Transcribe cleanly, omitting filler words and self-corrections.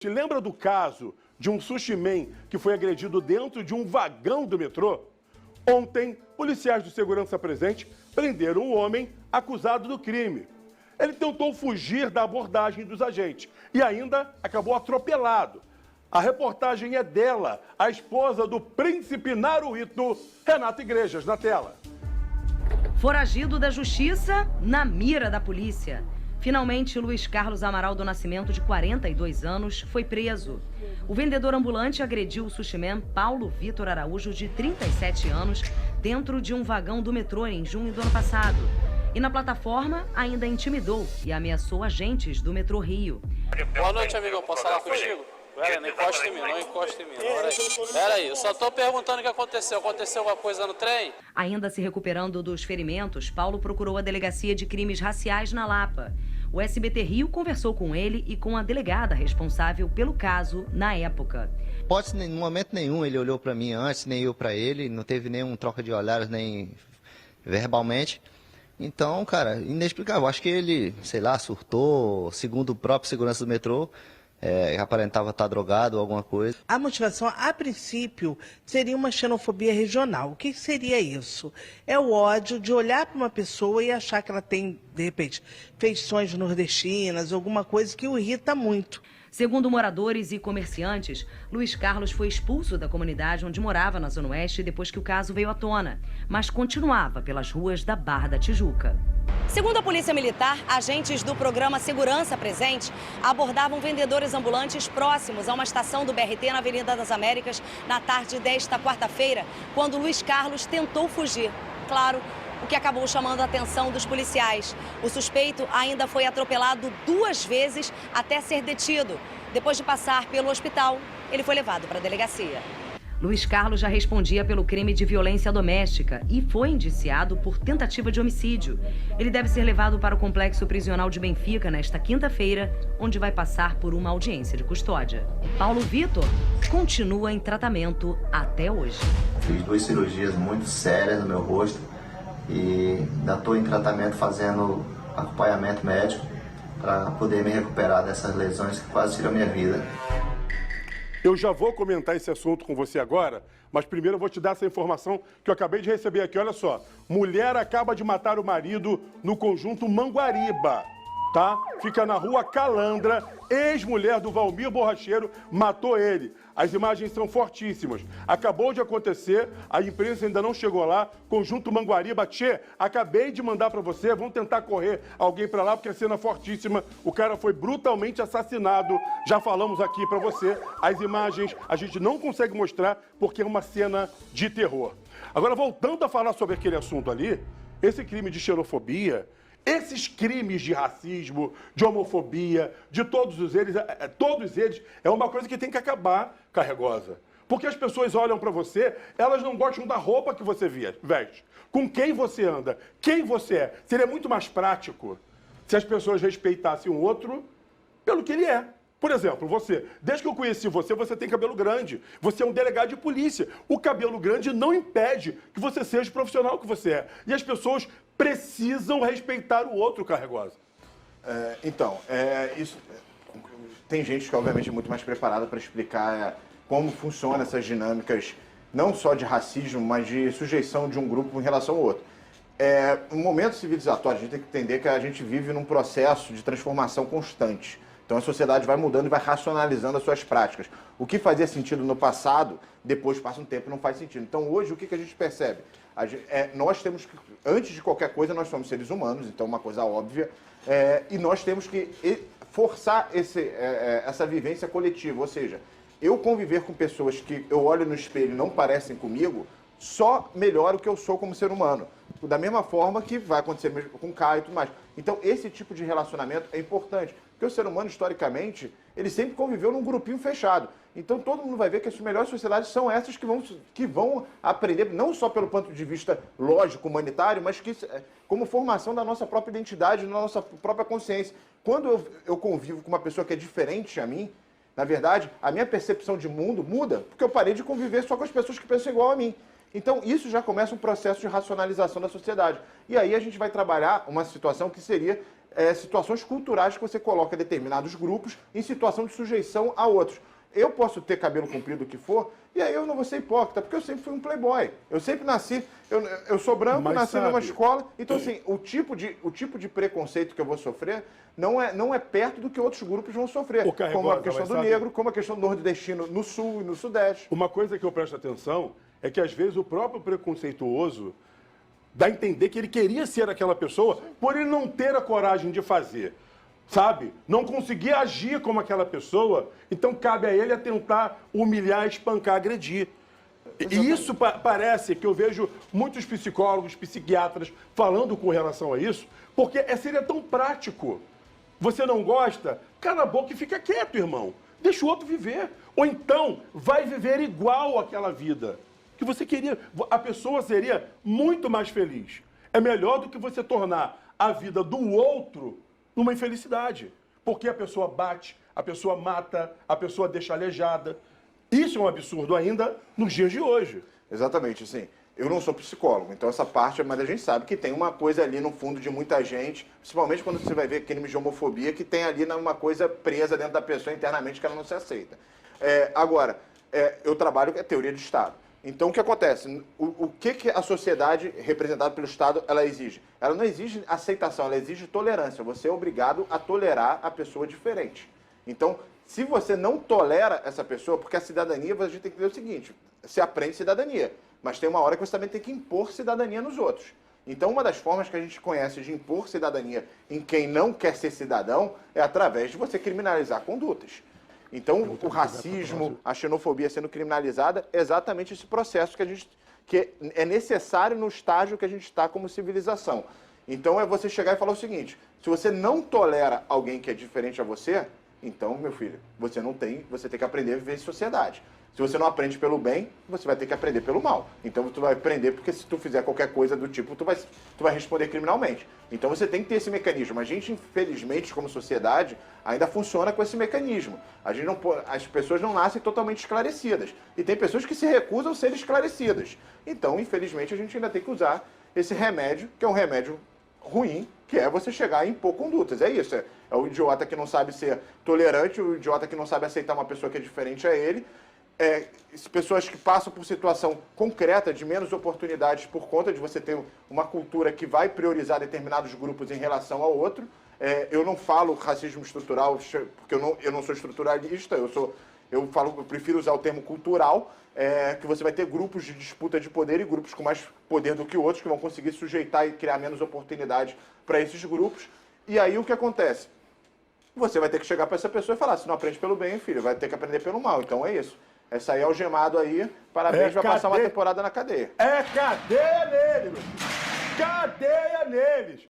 Te lembra do caso de um sushi man que foi agredido dentro de um vagão do metrô? Ontem, policiais de segurança presente prenderam um homem acusado do crime. Ele tentou fugir da abordagem dos agentes e ainda acabou atropelado. A reportagem é dela, a esposa do príncipe Naruhito, Renata Igrejas, na tela. Foragido da justiça, na mira da polícia. Finalmente, Luiz Carlos Amaral do Nascimento, de 42 anos, foi preso. O vendedor ambulante agrediu o sushiman Paulo Vitor Araújo, de 37 anos, dentro de um vagão do metrô em junho do ano passado. E na plataforma, ainda intimidou e ameaçou agentes do metrô Rio. Boa noite, amigão. Posso falar contigo? Pera, não encosta em mim, não encosta em mim. Pera aí, eu só tô perguntando o que aconteceu. Aconteceu alguma coisa no trem? Ainda se recuperando dos ferimentos, Paulo procurou a Delegacia de Crimes Raciais na Lapa. O SBT Rio conversou com ele e com a delegada responsável pelo caso na época. Em momento nenhum ele olhou para mim antes, nem eu para ele, não teve nenhum troca de olhares, nem verbalmente. Então, cara, inexplicável. Acho que ele, sei lá, surtou, segundo o próprio segurança do metrô, aparentava estar drogado ou alguma coisa. A motivação, a princípio, seria uma xenofobia regional. O que seria isso? É o ódio de olhar para uma pessoa e achar que ela tem, de repente, feições nordestinas, alguma coisa que o irrita muito. Segundo moradores e comerciantes, Luiz Carlos foi expulso da comunidade onde morava na Zona Oeste depois que o caso veio à tona, mas continuava pelas ruas da Barra da Tijuca. Segundo a Polícia Militar, agentes do programa Segurança Presente abordavam vendedores ambulantes próximos a uma estação do BRT na Avenida das Américas na tarde desta quarta-feira, quando Luiz Carlos tentou fugir. Claro, o que acabou chamando a atenção dos policiais. O suspeito ainda foi atropelado 2 vezes até ser detido. Depois de passar pelo hospital, ele foi levado para a delegacia. Luiz Carlos já respondia pelo crime de violência doméstica e foi indiciado por tentativa de homicídio. Ele deve ser levado para o complexo prisional de Benfica nesta quinta-feira, onde vai passar por uma audiência de custódia. Paulo Vitor continua em tratamento até hoje. Fiz 2 cirurgias muito sérias no meu rosto e ainda estou em tratamento fazendo acompanhamento médico para poder me recuperar dessas lesões que quase tiram a minha vida. Eu já vou comentar esse assunto com você agora, mas primeiro eu vou te dar essa informação que eu acabei de receber aqui. Olha só, mulher acaba de matar o marido no conjunto Manguariba, tá? Fica na rua Calandra, ex-mulher do Valmir Borracheiro matou ele. As imagens são fortíssimas. Acabou de acontecer, a imprensa ainda não chegou lá. Conjunto Manguariba, tchê, acabei de mandar pra você, vamos tentar correr alguém pra lá, porque a cena é fortíssima. O cara foi brutalmente assassinado, já falamos aqui pra você. As imagens a gente não consegue mostrar porque é uma cena de terror. Agora, voltando a falar sobre aquele assunto ali, esse crime de xenofobia, esses crimes de racismo, de homofobia, de todos eles é uma coisa que tem que acabar, Carregosa. Porque as pessoas olham pra você, elas não gostam da roupa que você veste, com quem você anda, quem você é. Seria muito mais prático se as pessoas respeitassem o outro pelo que ele é. Por exemplo, você, desde que eu conheci você, você tem cabelo grande. Você é um delegado de polícia. O cabelo grande não impede que você seja o profissional que você é. E as pessoas precisam respeitar o outro, Carregosa. Isso tem gente que obviamente é muito mais preparada para explicar como funcionam essas dinâmicas, não só de racismo, mas de sujeição de um grupo em relação ao outro. No momento civilizatório, a gente tem que entender que a gente vive num processo de transformação constante. Então a sociedade vai mudando e vai racionalizando as suas práticas. O que fazia sentido no passado, depois passa um tempo e não faz sentido. Então hoje o que a gente percebe? Nós temos que, antes de qualquer coisa, nós somos seres humanos, então uma coisa óbvia, e nós temos que forçar essa vivência coletiva, ou seja, eu conviver com pessoas que eu olho no espelho e não parecem comigo, só melhora o que eu sou como ser humano. Da mesma forma que vai acontecer com o Caio e tudo mais. Então esse tipo de relacionamento é importante. Porque o ser humano, historicamente, ele sempre conviveu num grupinho fechado. Então todo mundo vai ver que as melhores sociedades são essas que vão aprender, não só pelo ponto de vista lógico, humanitário, mas como formação da nossa própria identidade, da nossa própria consciência. Quando eu convivo com uma pessoa que é diferente a mim, na verdade, a minha percepção de mundo muda, porque eu parei de conviver só com as pessoas que pensam igual a mim. Então, isso já começa um processo de racionalização da sociedade. E aí a gente vai trabalhar uma situação que seria situações culturais que você coloca determinados grupos em situação de sujeição a outros. Eu posso ter cabelo comprido o que for, e aí eu não vou ser hipócrita, porque eu sempre fui um playboy. Eu sempre nasci, eu sou branco, Mas nasci sabe, numa escola. Então, assim, o tipo de preconceito que eu vou sofrer não é perto do que outros grupos vão sofrer. Ô, Carregosa, como a questão mas do sabe- negro, como a questão do nordestino no sul e no sudeste. Uma coisa que eu presto atenção é que, às vezes, o próprio preconceituoso dá a entender que ele queria ser aquela pessoa por ele não ter a coragem de fazer, sabe? Não conseguir agir como aquela pessoa, então cabe a ele a tentar humilhar, espancar, agredir. E isso parece que eu vejo muitos psicólogos, psiquiatras falando com relação a isso, porque seria tão prático. Você não gosta? Cala a boca e fica quieto, irmão. Deixa o outro viver. Ou então, vai viver igual àquela vida que você queria. A pessoa seria muito mais feliz. É melhor do que você tornar a vida do outro numa infelicidade. Porque a pessoa bate, a pessoa mata, a pessoa deixa aleijada. Isso é um absurdo ainda nos dias de hoje. Exatamente, assim. Eu não sou psicólogo, então essa parte, mas a gente sabe que tem uma coisa ali no fundo de muita gente, principalmente quando você vai ver crimes de homofobia, que tem ali uma coisa presa dentro da pessoa internamente que ela não se aceita. Agora, eu trabalho com a teoria de Estado. Então, o que acontece? O que a sociedade, representada pelo Estado, ela exige? Ela não exige aceitação, ela exige tolerância. Você é obrigado a tolerar a pessoa diferente. Então, se você não tolera essa pessoa, porque a cidadania, a gente tem que ver o seguinte, você aprende cidadania, mas tem uma hora que você também tem que impor cidadania nos outros. Então, uma das formas que a gente conhece de impor cidadania em quem não quer ser cidadão é através de você criminalizar condutas. Então, o racismo, a xenofobia sendo criminalizada é exatamente esse processo que é necessário no estágio que a gente está como civilização. Então, é você chegar e falar o seguinte, se você não tolera alguém que é diferente a você, então, meu filho, você tem que aprender a viver em sociedade. Se você não aprende pelo bem, você vai ter que aprender pelo mal. Então, tu vai aprender porque se tu fizer qualquer coisa do tipo, tu vai responder criminalmente. Então, você tem que ter esse mecanismo. A gente, infelizmente, como sociedade, ainda funciona com esse mecanismo. As pessoas não nascem totalmente esclarecidas. E tem pessoas que se recusam a ser esclarecidas. Então, infelizmente, a gente ainda tem que usar esse remédio, que é um remédio ruim, que é você chegar e impor condutas. É isso. É o idiota que não sabe ser tolerante, o idiota que não sabe aceitar uma pessoa que é diferente a ele. Pessoas que passam por situação concreta de menos oportunidades por conta de você ter uma cultura que vai priorizar determinados grupos em relação ao outro. Eu não falo racismo estrutural, porque eu não sou estruturalista, eu prefiro usar o termo cultural, que você vai ter grupos de disputa de poder e grupos com mais poder do que outros que vão conseguir sujeitar e criar menos oportunidades para esses grupos. E aí o que acontece? Você vai ter que chegar para essa pessoa e falar, se não aprende pelo bem, filho, vai ter que aprender pelo mal. Então é isso. Essa aí algemado aí, parabéns, vai passar uma temporada na cadeia. É cadeia nele, meu filho. Cadeia neles.